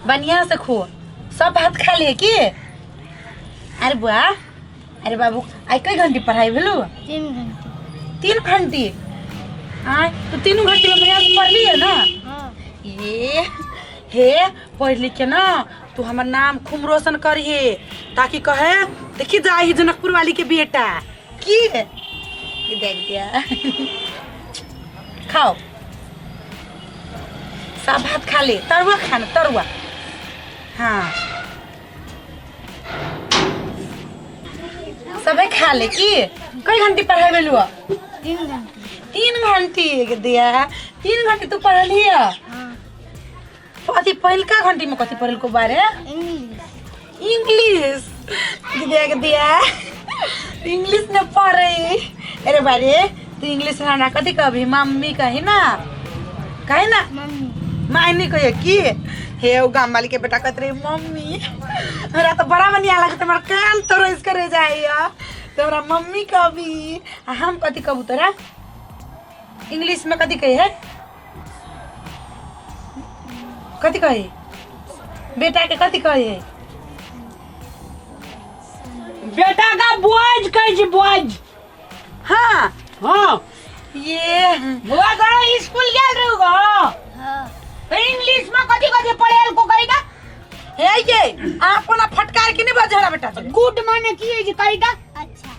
बढ़िया से खो। सब भात खा लिए की? अरे बुआ, अरे बाबू, आई कई घंटे पढ़ाई भेलू? 3 घंटे। 3 घंटे? आय तो 3 घंटे में बढ़िया से पढ़ लिए ना? हाँ। ये हे पढ़ लिख के ना तू हमार नाम खूब रोशन करिए, ताकि कहे देखी जाही जनकपुर वाली के बेटा की ये देख दिया। खाओ, सब भात खा ले। तरुआ खाना, तरुआ। हाँ, सबे खा ले की? कई घंटे पढ़ाई भेलू? 3 घंटे। 3 घंटे दिया। 3 घंटे तू पढ़ लिया? हाँ। कथी पहिलका घंटी में कथी पढ़ल को बारे? इंग्लिश दिया इंग्लिश न पढ़े। अरे बारे तू इंग्लिश ना कथी कभी मम्मी कही ना, कहे ना मम्मी। मायने कहे की हे गाँव वाली के बेटा कहते रही मम्मी। मेरा तो बड़ा बढ़िया लगे, तुम्हारा कान तो रोज करे जाइए तुम्हारा मम्मी कभी। हम कथी कहू तोरा इंग्लिश में? कथी कहे है? कथी कहे बेटा के? कथी कहे बेटा का बॉयज कहे छी, बॉयज। हाँ हाँ ये बुआ गो स्कूल गेल रहू गो? हाँ। तो इंग्लिश में कथी कथी पढ़ेल को कहिदा? हे ये आपना फटकार के नहीं बजरा बेटा। गुड माने की है जी कहिदा? अच्छा।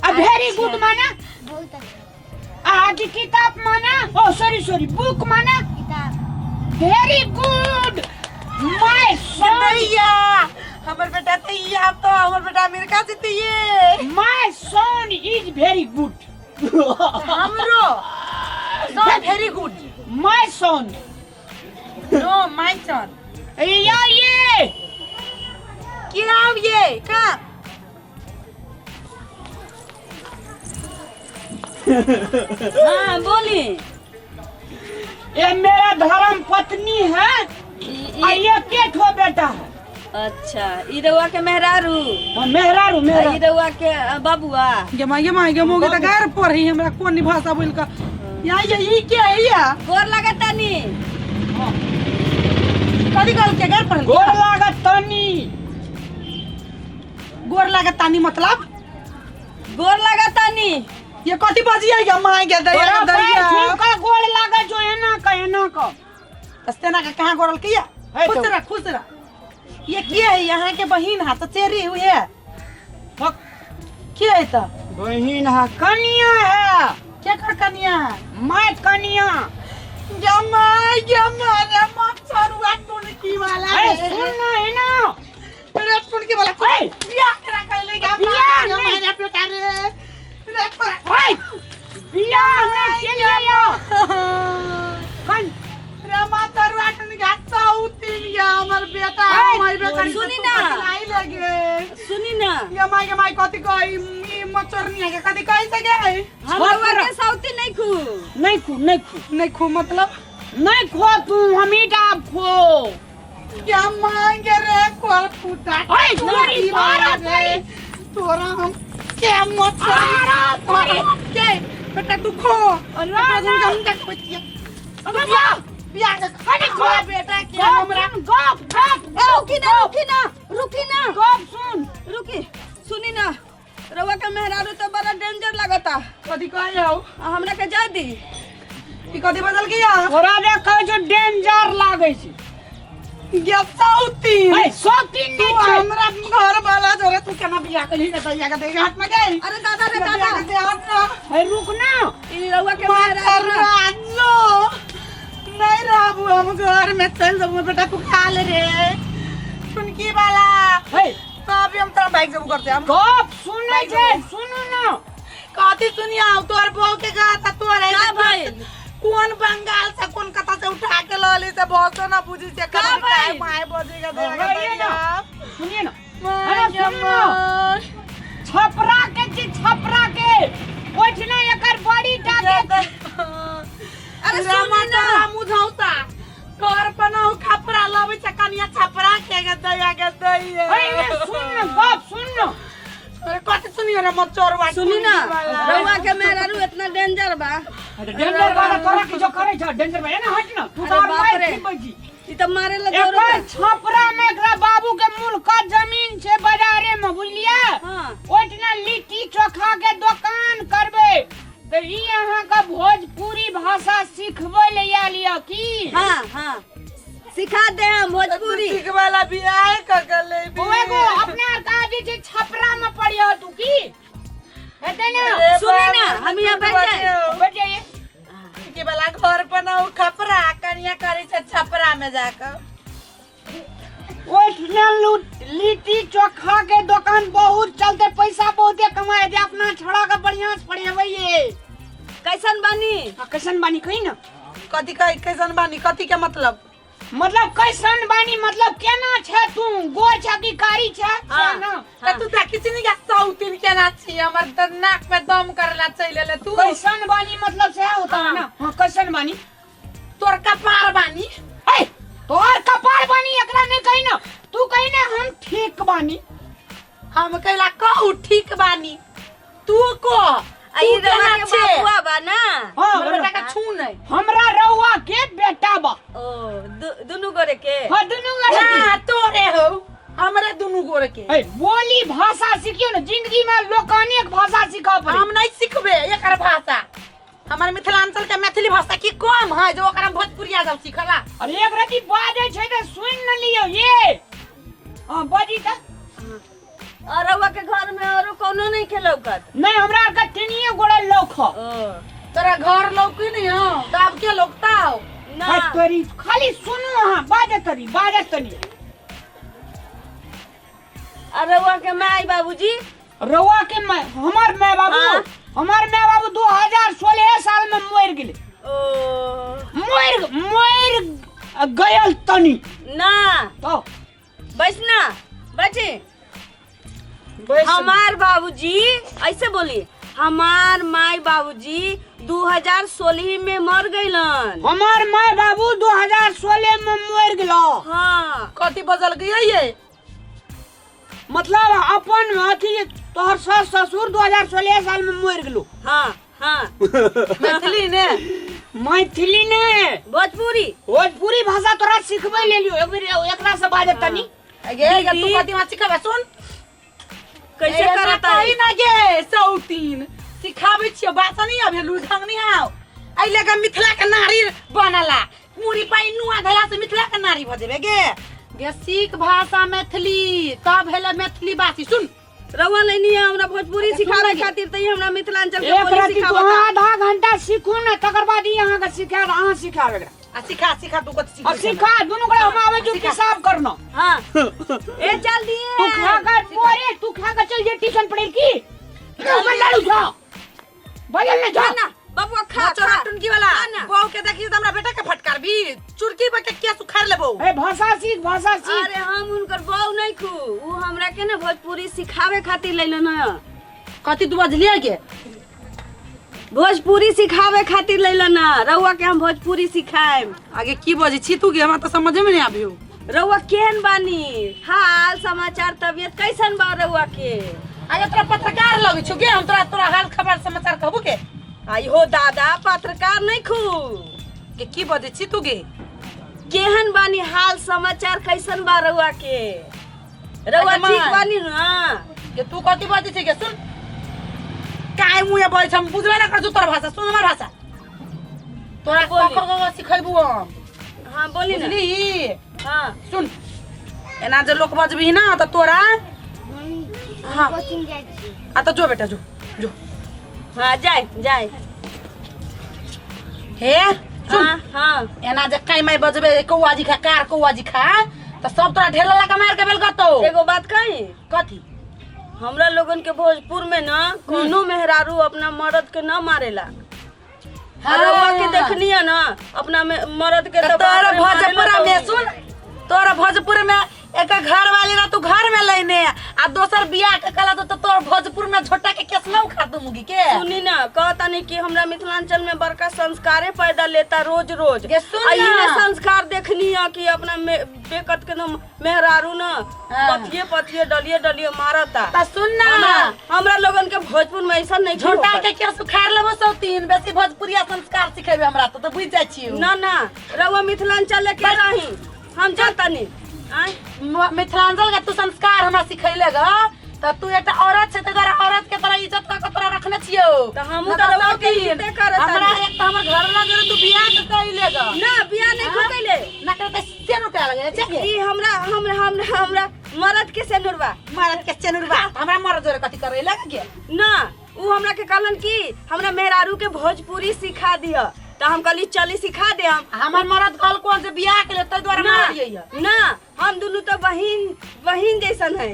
आ वेरी गुड माने? बहुत अच्छा। आज किताब माने? ओ सॉरी बुक माने? किताब। Very good my son. भैया हमर बेटा तो ये तो हमर बेटा अमेरिका से तो ये my son is very good. हमरो so very good। My son. No my son. ये क्या ये का? हाँ बोली। ये मेरा धर्म पत्नी है और ये के ठो बेटा है। अच्छा, ई रउआ के मेहरारू मेहरारू मेरा ई रउआ के बबुआ। ये मोगे त घर पर ही हमरा कोन भाषा बोल का ये क्या है ये? गोर लगतानी। कथी कहल के घर पर? गोर लागत तनी। गोर लागत तानी मतलब? गोर लगतानी ये कथी बजिया या माय के दरिया दरिया का गोर लागत जो है ना का अस्तेना का कहां गोरल किया? खुश रह। ये क्या है? यहाँ के बहिन हाथ चेरी हुई है। क्या है तो? बहिन है कन्या है। क्या कर कन्या? मैं कन्या। जमाई रे मत सरुआ तून की वाला है। सुन ना है ना मेरे तून की वाला बियाह करा कर लेगा मेरे बेटा रे। बियाह में के लिया कन रमा सरुआ तून गाता उतिन या हमर बेटा हमर बेटा सुनी ना। नहीं लगे सुनी ना, ये माय कथी कही मचरनी है कथी कहि सके? हम रउआ के साउती नहीं खू। नहीं खू मतलब नहीं खो तू हमीटा खो। क्या मांगे रे कोल फूटा? तोरी मारा रे तोरा हम क्या मचरनी के बेटा तू खो और हम तक पतिया बियाह के खो बेटा के हमरा रुकी ना गप सुन। रुकी। सुनी ना, रउआ के मेहरारू तो बड़ा डेंजर लगता। कथी कहि हो? हमरा के जा दी। ई कथी बदल गया? तोरा देखै जो डेंजर लागै छै। ये सौती सौतीन तू हमरा घर वाला जोरे तू केना बियाह कली के तैया के दे हाथ में गई? अरे दादा रे दादा, दे हाथ ना रुक ना। ई रउआ के मेहरारू ना। राजो नहीं रहबू हम घर में चल जाबू बेटा तू खा ले रे सुनकी वाला। तो अभी हम तेरा बाइक जब करते हम गप सुनै छै सुनु ना। कथी सुनिया तोर बहू के गाता तोर है का भाई? कौन बंगाल से कौन कथा से उठा के लली से बहुत ना बुझी से का भाई? माय बजेगा सुनिए ना माय छपरा के ओठने एकर बड़ी टाके। अरे सुनी ना मुझौता कर बनाओ खपरा लबे छ कनिया छपरा के गदया सुन गप सुन। अरे कथी सुनियो रे मत चोरवा। सुनी ना, रउआ के मेहरारू इतना डेंजर बा। डेंजर वाला तोरा की जो करे छ डेंजर बा ना हट ना। तू अरे बाप रे। ई तो मारे ला एकर जरूरत छपरा में एकरा बाबू के मुल्का जमीन छे बाजारे में बुझलिया। हां ओइठना लिट्टी चोखा के दुकान करबे तो ई यहाँ का भोजपुरी भाषा सिखबै ले आलिया की। हां हां सिखा दे हम भोजपुरी ठीक वाला भी आए कगले भी ओएगो अपना का जे छपरा में पढ़ियो तू की हेते ना। सुनी ना हम यहाँ बैठ जाए के वाला घर बनाऊ खपरा कनिया करे से छपरा में जाकर ओइठना लिट्टी चोखा के दुकान बहुत चलते, पैसा बहुते कमाए दे। अपना छोड़ा के बढ़िया से पढ़ेबे। कैसन बानी कैसन बानी कही ना। कथी कैसन बानी कथी के मतलब कैसन बानी मतलब केना छे तू गोर छे की कारी छे ना। त तू देखि छिनी का सौतीन केना छी हमर त नाक में दम करला चले ले तू कैसन बानी मतलब से होता है ना। हां कैसन बानी तोर कपार बानी ए तोर कपार बानी एकरा नहीं कही ना। तू कही ना हम ठीक बानी। हम कहला कहू ठीक बानी तू को आई रवा के बाबुआ बा ना। हां बेटा का छू नहीं हमरा रउआ के बेटा बा। ओ दुनु गोरे के हां दुनु गोरे ना तोरे हो हमरे दुनु गोर के ए बोली भाषा सीखियो ना। जिंदगी में लोकानी एक भाषा सिखा पड़े। हम नहीं सिखबे एकर भाषा। हमारे मिथिलांचल के मैथिली भाषा की कम है जो ओकरा भोजपुरिया सब सिखला। अरे एक रती बाजे छै त सुन न लियो ये। हां बाजी त और रवा के घर में और कोनो नहीं खेलौकत नहीं हमरा का टिनिए गोड़ा लौख। तोरा घर लौकी नहीं हो तो अब के लौकता हो ना तरी खाली सुनो। हां बाजे तरी और रवा के माई बाबूजी रउआ के हमार माय बाबू हाँ? हमार माय बाबू 2016 साल में मर गेले। ओ मर गयल तनी ना तो बैठना बचे हमार बाबूजी ऐसे बोली हमार माई बाबूजी 2016 में मर गइलन। हमार माय बाबू 2016 में मर गेलो। हाँ कथी बदल गई ये मतलब अपन अथी तोहर सास ससुर 2016 साल में मर गेलो। हाँ हाँ मैथिली ने मैथिली ने भोजपुरी भाषा तोरा सिखबै ले लियो एकरा से बाजे तनी। गे तू कथी में सिखबे सुन कैसे करता है ना गे सौतीन सिखाबे छियो भाषा नहीं अबे लुढंग नहीं आओ आई लगा मिथिला के नारी बनला मुरी पाई नुआ धला से मिथिला के नारी भजेबे गे सीख भाषा मैथिली तब हेले मैथिली बासी सुन रवा लेनी है हमरा भोजपुरी सिखावे खातिर तई हमरा मिथिलांचल के एक बोली राती सिखावता। आधा घंटा सीखू ना तकर बाद यहाँ का सिखा अहाँ सिखावे सिखा तू कथी और सिखा दोनों को हम आवे जो हिसाब करना। हाँ ए चल दिए तू खा कर बोरे तू खा कर चल जे ट्यूशन पढ़े की मैं लाडू जा बगल में जा ना बबुआ खा चोरा खा टुनकी वाला बहू के देखी त हमरा बेटा के फटकार भी चुरकी पे के क्या सुखार लेबो ए भाषा सीख अरे हम उनकर बहू नहीं खू उ हमरा के ना भोजपुरी सिखावे खातिर लैलन है। कथी तू बजलिए के भोजपुरी सिखावे खातिर लैलन है। रउआ के हम भोजपुरी सिखाएम। आगे की बजे छी तू के हमरा तो समझ में नहीं आबियो रउआ केहन बानी हाल समाचार तबियत कैसन बा रउआ के। आगे तोरा पत्रकार लगे छु के हम तोरा हाल खबर समाचार कहबो के आई हो दादा पत्रकार नहीं खू के की बजे छी तू गे केहन बानी हाल समाचार कैसन बा रउआ के। रउआ अरे ठीक माँ। बानी ना के तू कथी बजे छी के सुन काय मुए बजे हम बुझबे ना कर तोर भाषा सुन हमर भाषा तोरा बोली। कखो सिखैबू हम हाँ बोली ना बुझली हाँ सुन एना जे लोक बजबी ना त तोरा हाँ कोचिंग जाय छी। आ तो जो बेटा जो जो हाँ जाए जाए हे सुन हाँ हाँ एना जे काई माई बजबे कौआ जी खा कार कौआ जी खा त सब तोरा ढेला लगा मार के बेल गतो एगो बात कही कथी हमरा लोगन के भोजपुर में ना कोनो मेहरारू अपना मर्द के ना मारेला। रउआ के देखनी है ना अपना मर्द के तोरा भोजपुरा में सुन तोरा भोजपुर में एक घर वाली ना तू घर में लेने आ दोसर बियाह के कला तो तोर भोजपुर में झोटा के केस ना उखा दू मुगी के सुनी ना कहता नहीं कि हमरा मिथिलांचल में बड़का संस्कारे पैदा लेता रोज रोज ये सुन ना। यही संस्कार देखनी है कि अपना बेकत के ना मेहरारू ना हाँ। पतिये डलिए मारता। त सुन ना हमरा लोगन के भोजपुर में ऐसा नहीं झोटा के केस उखाड़ लेबो सौतीन बेसी भोजपुरिया संस्कार सिखेबे हमरा तो बुझ जाय छी ना ना रउआ मिथिलांचल के रही हम जानता नहीं आय मिथिलांचल के तू संस्कार हमरा सिखैले ग त तू एकटा औरत छै त तोरा औरत के तरह इज्जत क के तोरा रखने छियो त हमहू त रवा के इज्जत करत हमरा एक त हमर घर वाला जरे तू बियाह के कइले ग ना बियाह नहीं कइले ना करते से रुपया लगे छै ई हमरा मरद के सेनुरबा मरद के चनुरबा हमरा मरद जोरे कथि करैले के ना ऊ हमरा के कहलन कि हमरा मेहरारू के भोजपुरी सिखा दिया त हम कहली चली सिखा दे हमर मरद कल को जे बियाह के ले त द्वारा ना मार दिए ना हम दोनों तो बहिन जैसन है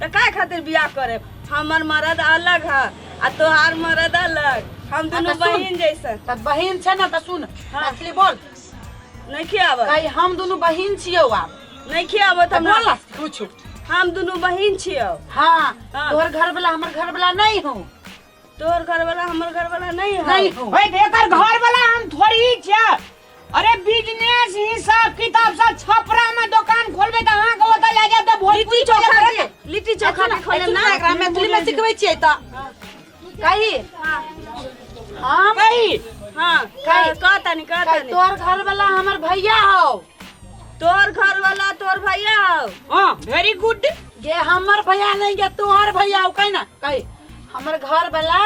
त काय खातिर बियाह करे हमर मरद अलग है आ तोहार मरद अलग हम दोनों बहिन जैसन त बहिन छै ना त सुन असली बोल नहीं खियावत कही हम दोनों बहिन छियो आब नहीं खियावत हम बोल कुछ हम दोनों बहिन छियो हां हाँ। तोहर घर वाला हमर घर वाला नहीं हो तोहर घर वाला हमर घर वाला नहीं है नहीं हो ओए एकर घर वाला हम थोड़ी छै। अरे बिजनेस हिसाब किताब से छपरा में दुकान खोलबे त अहाँ के ओतय ले जाब त भोजपुरी लिट्टी चोखा के खोले ना एकरा मैथिली में सिखबै छियै त कही हम कही हां कहता नहीं तोहर घर वाला हमर भैया हो तोहर घर वाला तोहर भैया हो हां वेरी गुड। ये हमर भैया नहीं ये तोहर भैया हो कही ना कही हमर घर वाला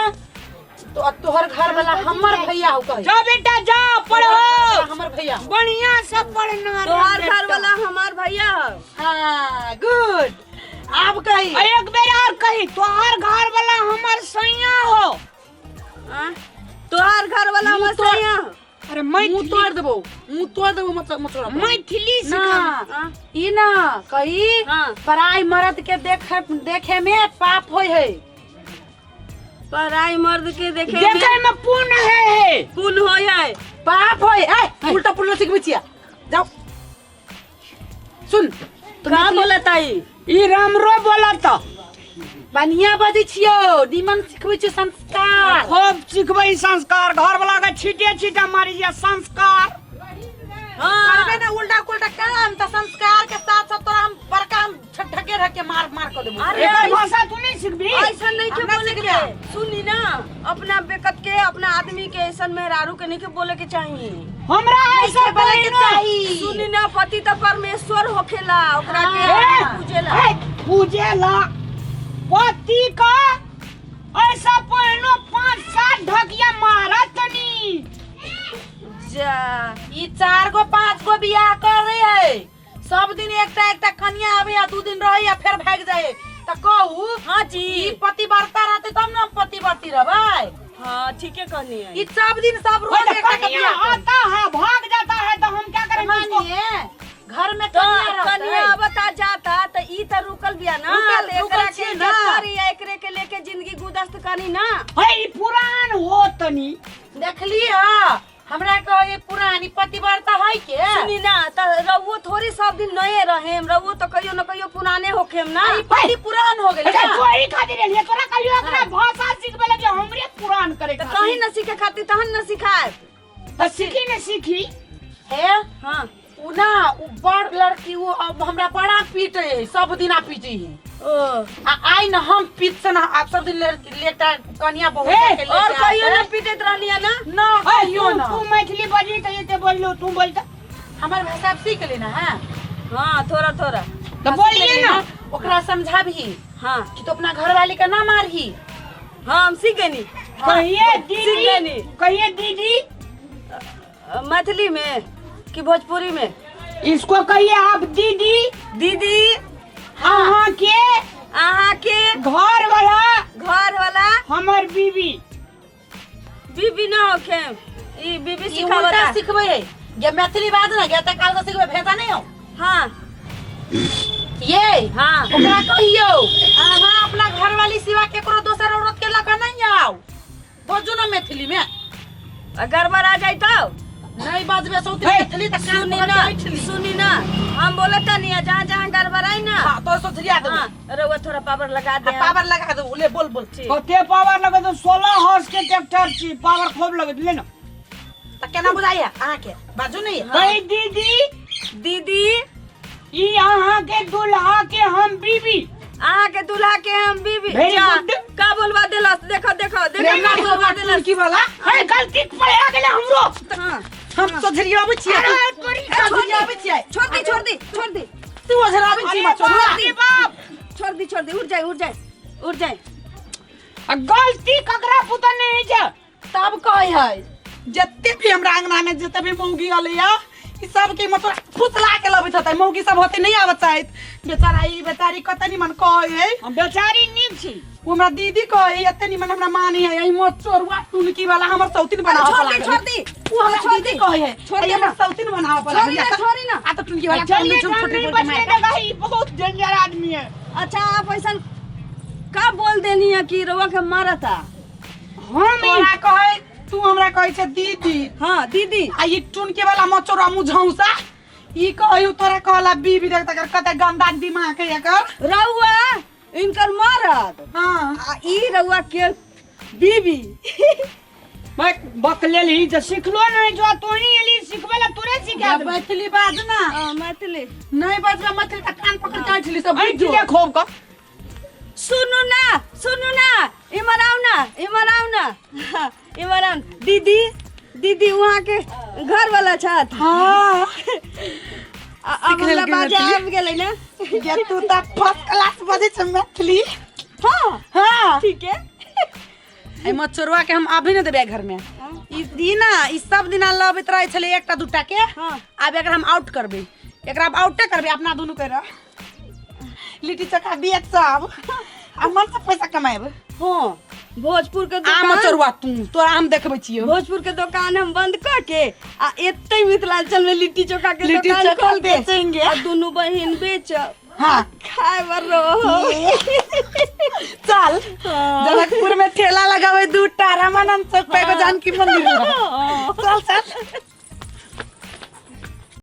तो तोहर घर वाला हमर भैया हो कही जा बेटा जा पढ़ो हमर भैया हो बढ़िया से पढ़ना तोहर घर वाला हमार भैया हो हां गुड अब कही एक बेर और कही तोहर घर वाला हमर सैया हो। हाँ? तोहर घर वाला हमर सैया हो अरे मुंह तोड़ देबो मतलब मछोड़ा मैथिली ना हाँ? ई ना कही हाँ। पराई मर्द के देखे में पाप होय है पराई मर्द के देखे में पुण्य है पुण्य हो है पाप होय ए उल्टा पुल्टा सिखबै छिया जाओ सुन का बोलता ई ई रामरो बोलत बढ़िया बजै छियो निमन सिखबै छियो संस्कार खूब सिखबै संस्कार घर वाला के छीटे मारी जे संस्कार करबे ना उल्टा पुल्टा काम त संस्कार के साथ साथ तोरा हम बड़का हम ढके ढके मार कर देबो एकर भाषा तू नहीं सिखबी ऐसा नहीं के बोले के सुनी ना अपना बेकत के अपना आदमी के ऐसा मेहरारू के नहीं के बोले के चाहिए हमरा ऐसा बोले के चाहिए सुनी ना पति त परमेश्वर होखेला ओकरा के पूजेला पूजेला पति का ऐसा पहनो 5-7 ढकिया मारा तनी जा ई 4 गो 5 गो बियाह कर रही है सब दिन एकटा कन्या आवे या 2 दिन रहे या फिर भाग जाए त कहू हां जी ई पतिव्रता रहते तब ना हम पतिव्रती रहबै हां ठीक है कहनी है ई सब दिन सब रोज एक कन्या आता है भाग जाता है तो हम क्या करें उसको? मानिए घर में तो कन्या कन्या रहते बता जाता त ई त रुकल बिया ना रुकल- त एकरा रुकल के छियै इज्जत ना। करी एकरे के लेके जिंदगी गुदस्त करी ना है ई पुरान हो तनी देखली ह हमरा कह ये पुरानी पतिव्रता है के सुनी ना त रउओ थोड़ी सब दिन नए रहे रउओ तो कहियो न कहियो पुराने होखेम ना ई पति पुरान हो गेल अच्छा कोई खातिर ले तोरा कहियो एकरा भाषा सिखबे लगे हमरे पुरान करे त कहीं न सीखे खातिर तहन न सिखाए त सीखी न सीखी है हां उ ना उ बड़ लड़की उ अब हमरा बड़ा पीटे है सब दिन पीटी है ओ आई न हम पीट से ना आप सब दिन लेटा कन्या बहुत ए, के और लेके कहियो आते। न पीटत रहलिया ना ना है कहियो ना तू मैथिली बजी त ये बोल लो तू बोलता हमर भाषा सीख लेना है हां थोड़ा थोड़ा तो बोलिए ना ओकरा समझाबही हां कि तो अपना घर वाली का ना मारही हां हम सीख गनी कहिए सीख गनी दीदी कहिए दीदी मैथिली में कि भोजपुरी में इसको कहिए आप दीदी दीदी अहाँ के घर वाला हमर बीबी बीबी ना होखे ई बीबी ई सिखावता उल्टा सिखबै है ये मैथिली बात ना गया त काल से सिखबै भेजा नहीं हो हां ये हां ओकरा कहियो अहाँ अपना घर वाली सिवा केकरो दोसर औरत के लगा नहीं आओ बोझो ना मैथिली में अगर मरा जाए तो नहीं बाजबे सौती हे, मैथिली त कान सुनी पकड़ ना के बैठली सुनी ना हम बोले तनी जहाँ जहाँ गड़बड़ाई ना हां तो सोचलिया दे हाँ रउआ थोड़ा पावर लगा दे पावर लगा दो ले बोल बोल कते पावर लगे तो 16 हॉर्स के ट्रैक्टर छी पावर खूब लगे ले ना त केना बुझाइया अहाँ के बाजू नहीं कही दीदी दीदी ई अहाँ के दुल्हा के हम बीबी अहाँ के दूल्हा के हम बीबी Very जा, good. का बोलवा देलस देखो देखो देखो प्रेम का ना बोलवा तो देलस की वाला है गलती पड़े आ गेले हमरो हाँ हम सोझरियाबे छियै अरे तोरी सोझरियाबे छियै छोड़ दी तू ओझराबे छी अरे बाप छोड़ दी उठ जाए गलती ककरा पुता नहीं छै तब कहे है जत्ते भी हमरा अंगना में जत्ते भी मौगी अलिया ई सब के मतलब फुसला के लबैत हतै मौगी सब होते नहीं आवत चाहत बेचारा ई बेचारी कते निमन कहे है हम बेचारी नीक छी वो हमरा दीदी कहे एते निमन हमरा मानी है यही मोट चोरवा टुनकी वाला हमर सौतिन बनावा पड़ा छोड़ दी वो हमरा दीदी कहे है छोड़ दी हमर सौतिन बनावा पड़ा छोड़ी ना आ तो टुनकी वाला चलिए छोटे छोटे छोटे बचने मार देगा ही बहुत डेंजर आदमी है अच्छा आप ऐसा का बोल देनी है कि रवा के मारा था हम तोरा कहे तू हमरा कहे छै दीदी हाँ दीदी आ ई टुनके वाला मचोरा मुझौसा ई कहू तोरा कहला बीबी देख तकर कते गंदा दिमाग है एकर रउआ इनकर मरद हां आ ई रउआ के बीबी मैं बकले ली जो सिखलो नहीं जो तो ही एली सिखबे ला तोरे सिखा दे मैथिली बाज ना मैथिली नहीं बाजबा मैथिली त कान पकड़ के छली सब आई बुझो दिले खोब का सुनू ना इमर आओ ना दीदी वहाँ के घर वाला छत हां अब सिख लेल हमरा के बाजे मैथिली। आबि गेलै ना ये तू त फर्स्ट क्लास बाजे छ मैथिली हाँ हां ठीक है ए मचोरवा के हम अभी न देबे घर में ई ना ई सब दिन लबैत रहे छले एकटा दूटा के हाँ। अब एकरा हम आउट करबे एकरा अब आउटे करबे अपना दोनों के लिट्टी चोखा बेच सब आ मन से पैसा कमाएब हाँ भोजपुर के आम दुकान चोरवा तू तोरा आम देखबै छियो भोजपुर के दुकान हम बंद करके आ एते मिथिलांचल में लिट्टी चोखा के लिट्टी दुकान चोखा खोल के बेचेंगे। आ दोनों बहन बेचब हाँ खाए बर रहो चल जनकपुर में ठेला लगावे दू टारा मनन चौक पे एगो जानकी मंदिर रह। चल चल